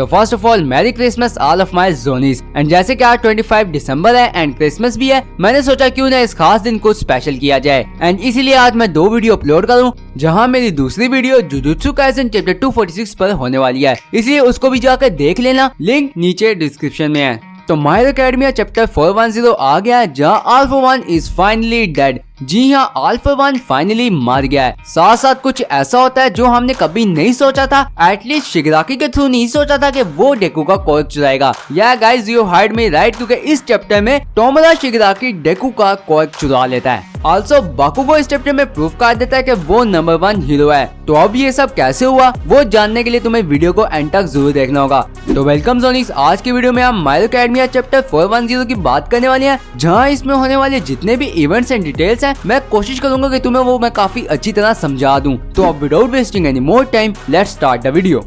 तो first of all merry Christmas all of my Johnnies. And जैसे कि आज 25 दिसंबर है एंड क्रिसमस भी है, मैंने सोचा क्यों ना इस खास दिन कुछ स्पेशल किया जाए। एंड इसीलिए आज मैं 2 वीडियो अपलोड करूँ, जहाँ मेरी दूसरी वीडियो जुजुत्सु काइसेन चैप्टर 246 पर होने वाली है, इसलिए उसको भी जाकर देख लेना, लिंक नीचे डिस्क्रिप्शन में है। तो माय हीरो एकेडमिया चैप्टर 410 आ गया है, जहाँ all for one is finally dead. जी हाँ, ऑल फॉर वन फाइनली मर गया है। साथ साथ कुछ ऐसा होता है जो हमने कभी नहीं सोचा था, एटलीस्ट शिगराकी के थ्रू नहीं सोचा था कि वो डेकू का कोर्क चुराएगा। या guys you heard me right, क्योंकि इस चैप्टर में टोमोरा शिगराकी डेकू का कोर्क चुरा लेता है। ऑल्सो बाकुगो इस चैप्टर में प्रूफ कर देता है कि वो नंबर 1 हीरो है। तो अब ये सब कैसे हुआ वो जानने के लिए तुम्हें वीडियो को एंड तक जरूर देखना होगा। तो वेलकम जोनीस, आज की वीडियो में हम माय हीरो एकेडमिया चैप्टर 410 की बात करने वाले हैं, जहाँ इसमें होने वाले जितने भी इवेंट्स एंड डिटेल्स हैं मैं कोशिश करूंगा कि तुम्हें वो मैं काफी अच्छी तरह समझा दूं। तो अब without wasting any more time let's start the video.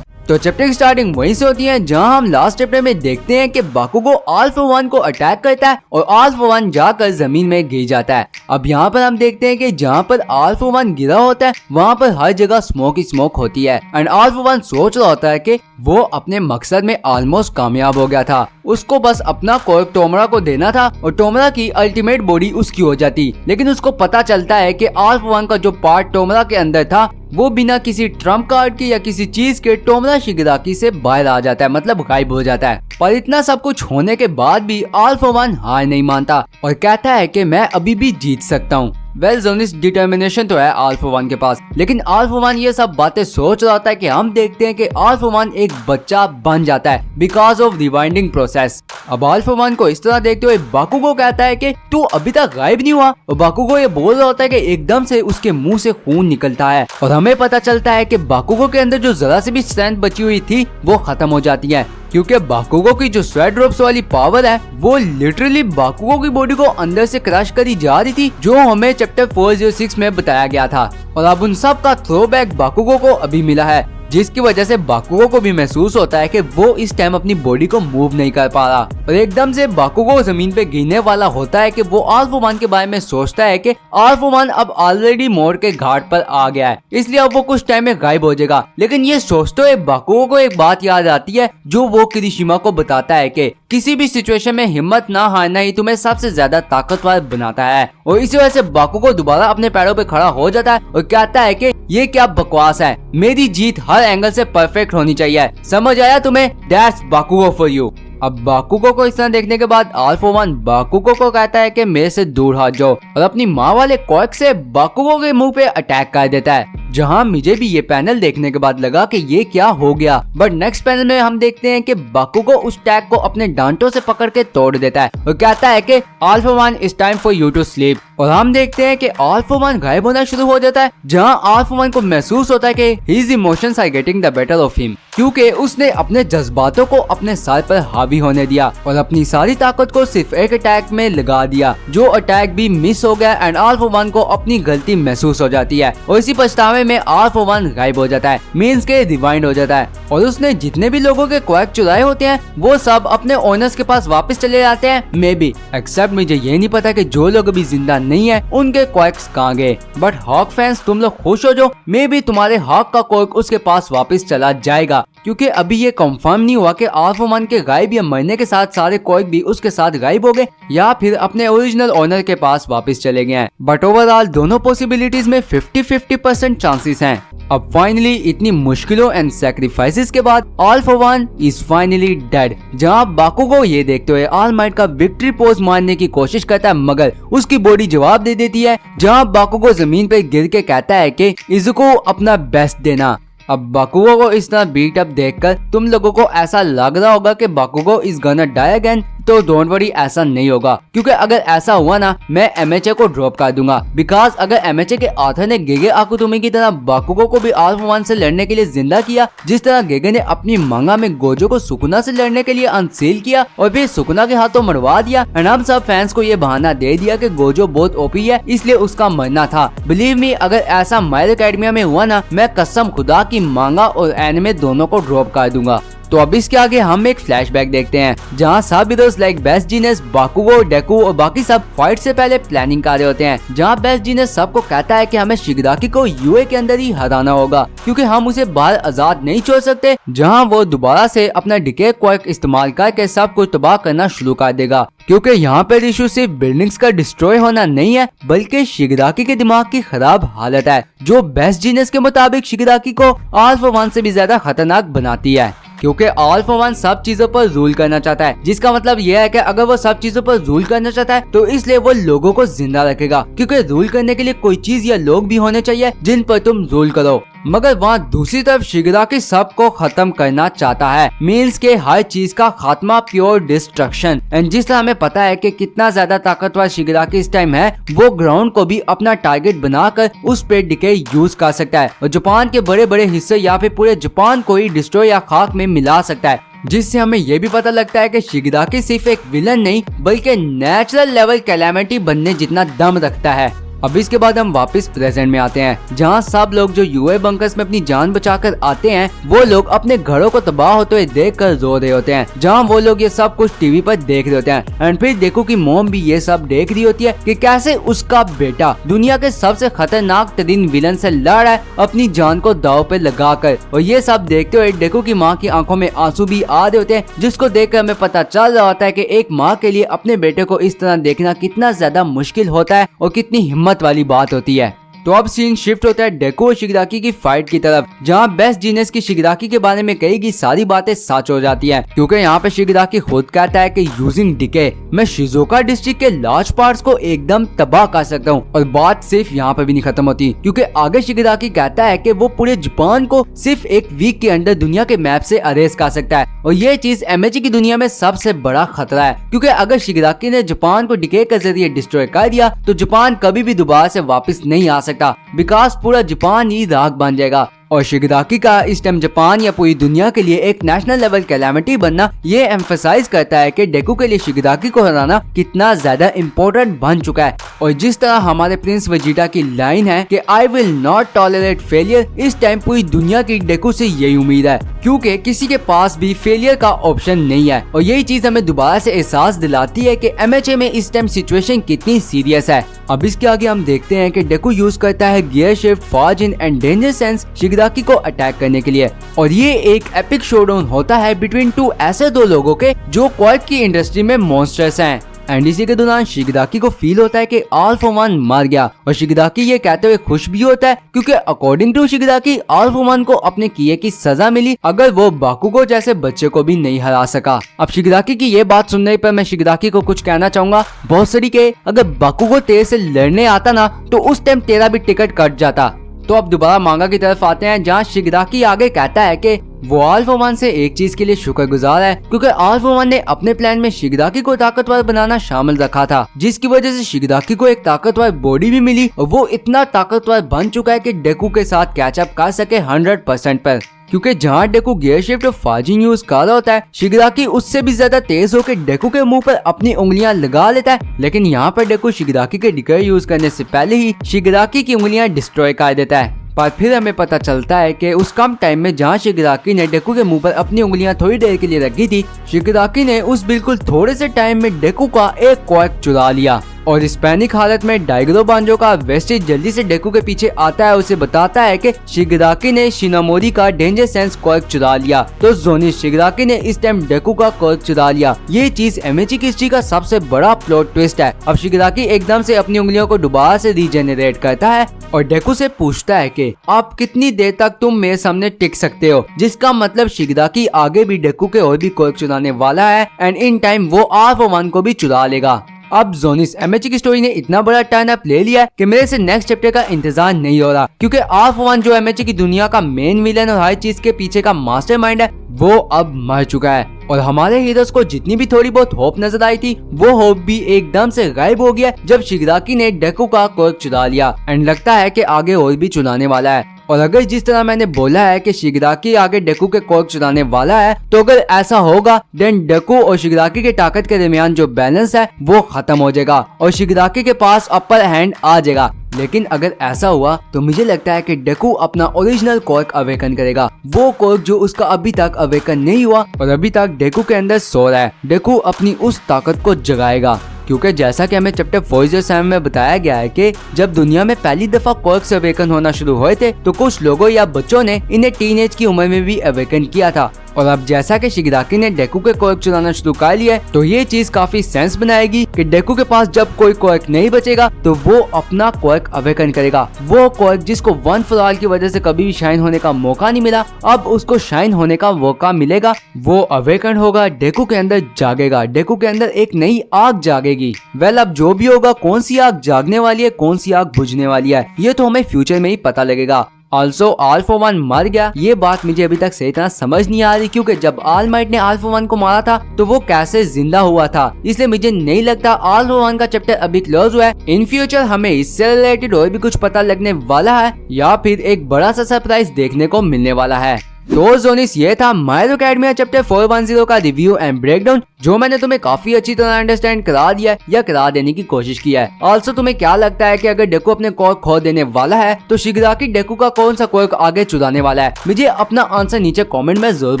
तो चैप्टर की स्टार्टिंग वहीं से होती है, जहां हम लास्ट चैप्टर में देखते हैं कि बाकुगो ऑल फॉर वन को अटैक करता है और ऑल फॉर वन जाकर जमीन में गिर जाता है। अब यहाँ पर हम देखते हैं कि जहाँ पर ऑल फॉर वन गिरा होता है वहाँ पर हर जगह स्मोक ही स्मोक होती है। एंड ऑल फॉर वन सोच रहा होता है कि वो अपने मकसद में ऑलमोस्ट कामयाब हो गया था, उसको बस अपना कोर्क टोमोरा को देना था और टोमोरा की अल्टीमेट बॉडी उसकी हो जाती। लेकिन उसको पता चलता है कि ऑल फॉर वन का जो पार्ट टोमोरा के अंदर था वो बिना किसी ट्रम्प कार्ड के या किसी चीज के टोमोरा शिगराकी से बाहर आ जाता है, मतलब गायब हो जाता है। पर इतना सब कुछ होने के बाद भी ऑल फॉर वन हार नहीं मानता और कहता है कि मैं अभी भी जीत सकता हूँ। वेल जोनिस डिटर्मिनेशन तो है ऑल फॉर वन के पास, लेकिन ऑल फॉर वन ये सब बातें सोच रहा होता है कि हम देखते हैं कि ऑल फॉर वन एक बच्चा बन जाता है बिकॉज ऑफ रिवाइंडिंग प्रोसेस। अब ऑल फॉर वन को इस तरह देखते हुए बाकुगो कहता है कि तू अभी तक गायब नहीं हुआ, और बाकुगो ये बोल रहा होता है कि एकदम से उसके मुंह से खून निकलता है और हमें पता चलता है कि बाकुगो के अंदर जो जरा सी भी स्ट्रेंथ बची हुई थी वो खत्म हो जाती है, क्योंकि बाकुगो की जो स्वेट ड्रॉप्स वाली पावर है वो लिटरली बाकुगो की बॉडी को अंदर से क्रश करी जा रही थी, जो हमें चैप्टर 406 में बताया गया था। और अब उन सब का थ्रोबैक बाकुगो को अभी मिला है, जिसकी वजह से बाकुगो को भी महसूस होता है कि वो इस टाइम अपनी बॉडी को मूव नहीं कर पा रहा। और एकदम से बाकुगो जमीन पे गिरने वाला होता है कि वो ऑल फॉर वन के बारे में सोचता है कि ऑल फॉर वन अब ऑलरेडी मोड़ के घाट पर आ गया है, इसलिए अब वो कुछ टाइम में गायब हो जाएगा। लेकिन ये सोचते हुए बाकुगो को एक बात याद आती है जो वो किरीशिमा को बताता है कि किसी भी सिचुएशन में हिम्मत ना हारना ही तुम्हें सबसे ज्यादा ताकतवर बनाता है। और इसी वजह से बाकुगो दोबारा अपने पैरों पे खड़ा हो जाता है और कहता है कि ये क्या बकवास है, मेरी जीत हर एंगल से परफेक्ट होनी चाहिए, समझ आया तुम्हें? That's बाकुगो for you. अब बाकुगो को इस तरह देखने के बाद ऑल फॉर वन बाकुगो को कहता है कि मेरे से दूर हट जाओ और अपनी माँ वाले कोर्क से बाकुगो के मुंह पे अटैक कर देता है, जहाँ मुझे भी ये पैनल देखने के बाद लगा कि ये क्या हो गया। बट नेक्स्ट पैनल में हम देखते हैं कि बाकुगो उस टैग को अपने डांटों से पकड़ के तोड़ देता है और कहता है कि all for one it's time for you to sleep. और हम देखते हैं कि ऑल फॉर वन गायब होना शुरू हो जाता है, जहाँ ऑल फॉर वन को महसूस होता है कि his emotions are getting the better of him, क्योंकि उसने अपने जज्बातों को अपने सर पर हावी होने दिया और अपनी सारी ताकत को सिर्फ एक अटैक में लगा दिया, जो अटैक भी मिस हो गया। एंड ऑल फॉर वन को अपनी गलती महसूस हो जाती है और इसी पछतावे में ऑल फॉर वन गायब हो जाता है, मींस के रिवाइंड हो जाता है। और उसने जितने भी लोगों के कोर्क चुराए होते हैं वो सब अपने ओनर्स के पास वापस चले जाते हैं, मे बी एक्सेप्ट मुझे ये नहीं पता कि जो लोग अभी जिंदा नहीं है उनके कोर्क्स कहाँ गए। बट हॉक फैंस तुम लोग खुश हो जाओ, मे बी तुम्हारे हॉक का कोर्क उसके पास वापस चला जाएगा, क्योंकि अभी ये कंफर्म नहीं हुआ कि ऑल फॉर वन के गायब या मरने के साथ सारे कोर्क भी उसके साथ गायब हो गए या फिर अपने ओरिजिनल ओनर के पास वापस चले गए हैं। बट ओवरऑल दोनों पॉसिबिलिटीज में 50-50% चांसेस हैं। अब फाइनली इतनी मुश्किलों एंड सैक्रिफाइसेस के बाद all for one is finally dead, जहाँ बाकुगो ये देखते हुए ऑल माइट का विक्ट्री पोज मारने की कोशिश करता है, मगर उसकी बॉडी जवाब दे देती है, जहाँ बाकुगो जमीन पे गिर के कहता है कि इज़ुको अपना बेस्ट देना। अब बाकुगो को इस तरह बीट अप देखकर तुम लोगों को ऐसा लग रहा होगा कि Bakugo is gonna die again, तो डोंट वरी ऐसा नहीं होगा, क्योंकि अगर ऐसा हुआ ना मैं एमएचए को ड्रॉप कर दूंगा। बिकॉज अगर एमएचए के ऑथर ने गेगे आकुतोमी की तरह बाकुगो को भी अल्फा 1 से लड़ने के लिए जिंदा किया, जिस तरह गेगे ने अपनी मंगा में गोजो को सुकुना से लड़ने के लिए अनसील किया और फिर सुकुना के हाथों मरवा दिया, एंड हम सब फैंस को ये बहाना दे दिया कि गोजो बहुत ओपी है इसलिए उसका मरना था। बिलीव मी, अगर ऐसा माय एकेडमिया में हुआ ना, मैं कसम खुदा की मांगा और एनिमे दोनों को ड्रॉप कर दूंगा। तो अब इसके आगे हम एक फ्लैशबैक देखते हैं जहां सब हीरोज लाइक बेस्ट जीनियस, बाकुगो, डेकू और बाकी सब फाइट से पहले प्लानिंग कर रहे होते हैं, जहां बेस्ट जीनियस सबको कहता है कि हमें शिगदाकी को यूए के अंदर ही हराना होगा क्योंकि हम उसे बाहर आजाद नहीं छोड़ सकते, जहां वो दोबारा से अपना डिके क्वार्क इस्तेमाल करके सब कुछ तबाह करना शुरू कर देगा। क्योंकि यहाँ पे इशू सिर्फ बिल्डिंग्स का डिस्ट्रॉय होना नहीं है बल्कि शिगदाकी के दिमाग की खराब हालत है, जो बेस्ट जीनियस के मुताबिक शिगदाकी को अल्फा 1 से भी ज्यादा खतरनाक बनाती है। क्योंकि अल्फा 1 सब चीजों पर रूल करना चाहता है, जिसका मतलब यह है कि अगर वो सब चीजों पर रूल करना चाहता है तो इसलिए वो लोगों को जिंदा रखेगा, क्योंकि रूल करने के लिए कोई चीज या लोग भी होने चाहिए जिन पर तुम रूल करो। मगर वहाँ दूसरी तरफ शिगदाकी सबको खत्म करना चाहता है, मीन्स के हर चीज का खात्मा, प्योर डिस्ट्रक्शन। एंड जिस तरह हमें पता है कि कितना ज्यादा ताकतवर शिगदाकी इस टाइम है, वो ग्राउंड को भी अपना टारगेट बनाकर उस पे डिके यूज कर सकता है और जापान के बड़े बड़े हिस्से या फिर पूरे जापान को ही डिस्ट्रॉय या खाक में मिला सकता है, जिससे हमें ये भी पता लगता है कि शिगदाकी सिर्फ एक विलन नहीं बल्कि नेचुरल लेवल कैलामिटी बनने जितना दम रखता है। अब इसके बाद हम वापस प्रेजेंट में आते हैं, जहां सब लोग जो यूए बंकर्स में अपनी जान बचाकर आते हैं, वो लोग अपने घरों को तबाह होते हुए देखकर रो रहे होते हैं, जहां वो लोग ये सब कुछ टीवी पर देख रहे होते हैं। एंड फिर देखो कि मोम भी ये सब देख रही होती है कि कैसे उसका बेटा दुनिया के सबसे खतरनाक तरीन विलन से लड़ रहा है अपनी जान को दाव पे लगाकर। और ये सब देखते हुए देखो कि माँ की आंखों में आंसू भी आ रहे होते हैं, जिसको देखकर हमें पता चल रहा होता है कि एक माँ के लिए अपने बेटे को इस तरह देखना कितना ज्यादा मुश्किल होता है और कितनी हिम्मत वाली बात होती है। तो अब सीन शिफ्ट होता है डेको और शिगदाकी की फाइट की तरफ, जहां बेस्ट जीनियस की शिगदाकी के बारे में कही गई सारी बातें सच हो जाती हैं, क्योंकि यहाँ पे शिगदाकी खुद कहता है कि यूजिंग डिके मैं शिजुओका डिस्ट्रिक्ट के लार्ज पार्ट्स को एकदम तबाह कर सकता हूँ। और बात सिर्फ यहाँ पे भी नहीं खत्म होती, क्योंकि आगे शिगदाकी कहता है कि वो पूरे जापान को सिर्फ एक वीक के अंदर दुनिया के मैप से अरेज कर सकता है। और ये चीज एमएचए की दुनिया में सबसे बड़ा खतरा है, क्योंकि अगर शिगदाकी ने जापान को डिके के जरिए डिस्ट्रॉय कर दिया तो जापान कभी भी दोबारा से वापस नहीं आ सकता, विकास पूरा जापान ही राख बन जाएगा। और शिगदाकी का इस टाइम जापान या पूरी दुनिया के लिए एक नेशनल लेवल कैलामिटी बनना ये एम्फसाइज करता है कि डेकू के लिए शिगदाकी को हराना कितना ज्यादा इम्पोर्टेंट बन चुका है। और जिस तरह हमारे प्रिंस वेजिटा की लाइन है कि I will not tolerate failure, इस टाइम पूरी दुनिया की डेकू से यही उम्मीद है, क्योंकि किसी के पास भी फेलियर का ऑप्शन नहीं है। और यही चीज हमें दोबारा से एहसास दिलाती है कि एमएचए में इस टाइम सिचुएशन कितनी सीरियस है। अब इसके आगे हम देखते हैं कि डेकू यूज करता है gear shift, Fa Jin and danger sense Shigaraki को अटैक करने के लिए। और ये एक एपिक शोडाउन होता है बिटवीन टू ऐसे दो लोगों के जो क्वार्क की इंडस्ट्री में मॉन्स्टर्स हैं। एंड इसी के दौरान शिगदाकी को फील होता है कि अल्फा 1 मर गया, और शिगदाकी ये कहते हुए खुश भी होता है क्योंकि अकॉर्डिंग टू शिगदाकी अल्फा 1 को अपने किए की सजा मिली अगर वो बाकुगो जैसे बच्चे को भी नहीं हरा सका। अब शिगदाकी की ये बात सुनने पर मैं शिगदाकी को कुछ कहना चाहूंगा, बहुत सही के अगर बाकुगो तेरे से लड़ने आता ना तो उस टाइम तेरा भी टिकट कट जाता। तो अब दोबारा मांगा की तरफ आते हैं, जहाँ शिगदाकी आगे कहता है कि वो अल्फा 1 से एक चीज के लिए शुक्रगुजार है, क्योंकि अल्फा 1 ने अपने प्लान में शिगदाकी को ताकतवर बनाना शामिल रखा था, जिसकी वजह से शिगदाकी को एक ताकतवर बॉडी भी मिली और वो इतना ताकतवर बन चुका है कि डेकू के साथ कैचअप कर सके 100% पर। क्योंकि जहाँ डेकू गियर शिफ्ट और फाजिंग यूज कर रहा होता है, शिगदाकी उससे भी ज्यादा तेज होकर डेकू के मुंह पर अपनी उंगलियां लगा लेता है, लेकिन यहाँ पर डेकू शिगदाकी के डिकर यूज करने से पहले ही शिगदाकी की उंगलियां डिस्ट्रॉय कर देता है। पर फिर हमें पता चलता है कि उस कम टाइम में जहाँ शिगदाकी ने डेकू के मुंह पर अपनी उंगलियां थोड़ी देर के लिए रखी थी, शिगदाकी ने उस बिल्कुल थोड़े से टाइम में डेकू का एक क्वार्क चुरा लिया। और इस पैनिक हालत में डाइग्रो बांजो का वेस्टेज जल्दी से डेकू के पीछे आता है, उसे बताता है कि शिगदाकी ने शिनामोरी का डेंजर सेंस क्वार्क चुरा लिया। तो जोनी शिगदाकी ने इस टाइम डेकू का क्वार्क चुरा लिया। ये चीज एमएचए की हिस्ट्री का सबसे बड़ा प्लॉट ट्विस्ट है। अब शिगदाकी एकदम से अपनी उंगलियों को दोबारा से रीजेनरेट करता है और डेकू से पूछता है कि आप कितनी देर तक तुम मेरे सामने टिक सकते हो, जिसका मतलब शिगदाकी आगे भी डेकू के और भी क्वार्क चुराने वाला है एंड इन टाइम वो अल्फा 1 को भी चुरा लेगा। अब जोनिस एमएचए की स्टोरी ने इतना बड़ा टर्न अप ले लिया है कि मेरे से नेक्स्ट चैप्टर का इंतजार नहीं हो रहा, क्योंकि आल्फा 1 जो एमएचए की दुनिया का मेन विलन और हर चीज के पीछे का मास्टरमाइंड है वो अब मर चुका है। और हमारे हीरोज को जितनी भी थोड़ी बहुत होप नजर आई थी वो होप भी एकदम से गायब हो गया जब शिगाकी ने डेकू का कोर्क चुरा लिया। एंड लगता है कि आगे और भी चुराने वाला है। और अगर जिस तरह मैंने बोला है कि शिगाकी आगे डेकू के कोर्क चुराने वाला है, तो अगर ऐसा होगा देन डेकू और शिगाकी के ताकत के दरमियान जो बैलेंस है वो खत्म हो जाएगा और शिगाकी के पास अपर हैंड आ जाएगा। लेकिन अगर ऐसा हुआ तो मुझे लगता है कि डेकू अपना ओरिजिनल कोर्क अवेकन करेगा, वो कोर्क जो उसका अभी तक अवेकन नहीं हुआ और अभी तक डेकू के अंदर सो रहा है। डेकू अपनी उस ताकत को जगाएगा, क्योंकि जैसा कि हमें चैप्टर 407 में बताया गया है कि जब दुनिया में पहली दफा कोर्क्स अवेकन होना शुरू हुए थे तो कुछ लोगों या बच्चों ने इन्हें टीनेज की उम्र में भी अवेकन किया था। और अब जैसा कि शिगाकी ने डेकू के कोर्क चुराना शुरू कर लिया है तो ये चीज काफी सेंस बनाएगी कि डेकू के पास जब कोई कोर्क नहीं बचेगा तो वो अपना कोर्क अवेकन करेगा। वो कोर्क जिसको वन फॉर ऑल की वजह से कभी भी शाइन होने का मौका नहीं मिला, अब उसको शाइन होने का मौका मिलेगा। वो अवेकन होगा, डेकू के अंदर जागेगा, डेकू के अंदर एक नई आग जागेगी। वेल अब जो भी होगा, कौन सी आग जागने वाली है, कौन सी आग बुझने वाली है, ये तो हमें फ्यूचर में ही पता लगेगा। ऑल्सो अल्फा 1 मर गया, ये बात मुझे अभी तक सही तरह समझ नहीं आ रही, क्योंकि जब ऑल माइट ने अल्फा 1 को मारा था तो वो कैसे जिंदा हुआ था। इसलिए मुझे नहीं लगता अल्फा 1 का चैप्टर अभी क्लोज हुआ है। इन फ्यूचर हमें इससे रिलेटेड और भी कुछ पता लगने वाला है या फिर एक बड़ा सा सरप्राइज देखने को मिलने वाला है। तो जोनिस ये था माय हीरो एकेडमिया चैप्टर 410 का रिव्यू एंड ब्रेकडाउन, जो मैंने तुम्हें काफी अच्छी तरह अंडरस्टैंड करा दिया है या करा देने की कोशिश किया है। ऑल्सो तुम्हें क्या लगता है कि अगर डेकू अपने कोर्क खो देने वाला है तो शिगाकी डेकू का कौन सा कोर्क आगे चुराने वाला है? मुझे अपना आंसर नीचे कमेंट में जरूर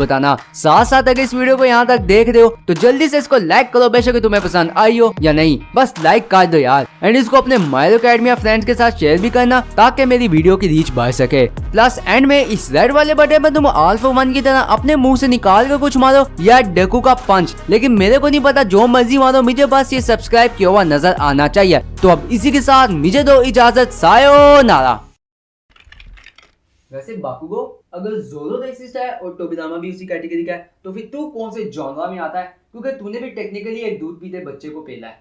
बताना। साथ साथ अगर इस वीडियो को यहाँ तक देख रहे हो तो जल्दी से इसको लाइक करो, बेशक तुम्हें पसंद आई हो या नहीं, बस लाइक कर दो यार। एंड इसको अपने माय हीरो एकेडमिया फ्रेंड्स के साथ शेयर भी करना ताकि मेरी वीडियो की रीच बढ़ सके। प्लस एंड में इस रेड वाले बटन पर तुम अल्फा 1 की तरह अपने मुंह से निकाल कर कुछ मारो या डेकू का पंच, लेकिन मेरे को नहीं पता, जो मर्जी मारो, मुझे बस ये सब्सक्राइब किया हुआ नजर आना चाहिए। तो अब इसी के साथ मुझे दो इजाजत, सायोनारा। वैसे बाकुगो अगर जोरो रेसिस्ट है और टोबिदामा भी उसी कैटेगरी का है तो फिर तू कौन से जॉनरा में आता है? क्योंकि तूने भी टेक्निकली एक दूध पीते बच्चे को पेला है।